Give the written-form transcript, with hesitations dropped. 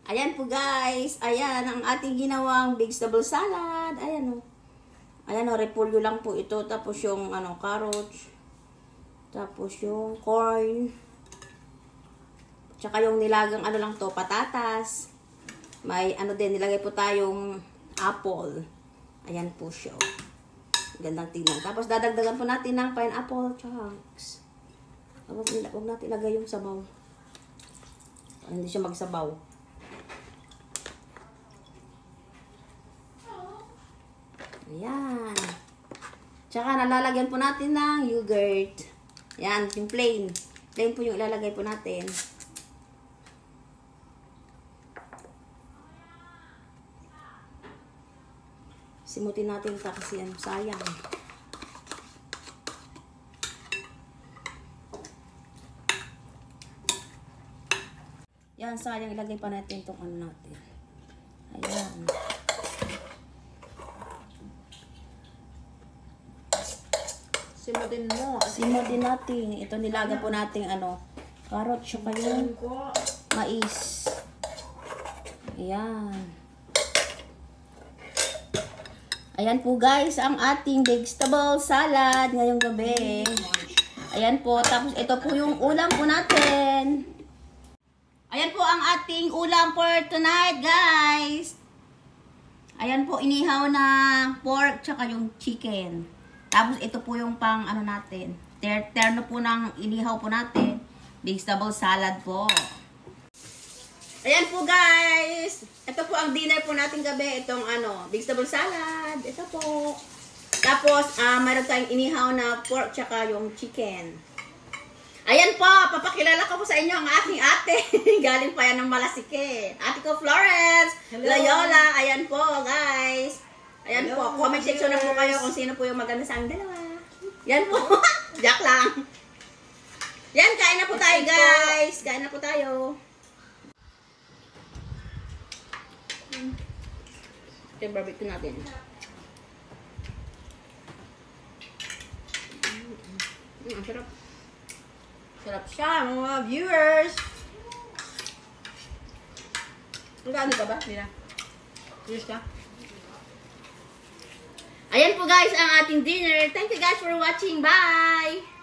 Ayan po guys. Ayan ang ating ginawang vegetable salad. Ayan o. Ayan o, repolyo lang po ito. Tapos yung carrots. Tapos yung corn. Tsaka yung nilagang lang to, patatas. May din, nilagay po tayong apple. Ayan po siya. Gandang tingnan. Tapos dadagdagan po natin ng pineapple chunks. Huwag natin ilagay yung sabaw. Hindi siya magsabaw. Ayan. Tsaka nalalagyan po natin ng yogurt. Ayan, yung plain. Plain po yung ilalagay po natin. Simutin natin ito kasi sayang. Yan, sayang ilagay pa natin itong natin. Ayan. Simutin mo. Simutin natin. Ito nilaga po natin carrot tsaka yung mais. Ayan. Ayan po guys, ang ating vegetable salad ngayong gabi. Ayan po. Tapos ito po yung ulam po natin. Ayan po ang ating ulam for tonight guys. Ayan po, inihaw na pork tsaka yung chicken. Tapos ito po yung pang natin. Terno po ng inihaw po natin. Vegetable salad po. Ayan po guys. Ito po ang dinner po natin gabi. Itong vegetable salad. Ito po. Tapos mayroon tayong inihaw na pork tsaka yung chicken. Ayan po. Papakilala ko po sa inyo ang aking ate. Galing pa yan ng Malasikin. Ate ko Florence. Hello. Loyola. Ayan po guys. Ayan Hello, po, comment section na po kayo kung sino po yung maganda sa aming dalawa. Yan po, Jack lang. Yan, kain na po tayo guys. Kain na po tayo. Ito yung barbecue natin. Sarap. Sarap siya, mga viewers. Magkano ka ba? Mira. Cheers ka. Ayan po guys ang ating dinner. Thank you guys for watching. Bye!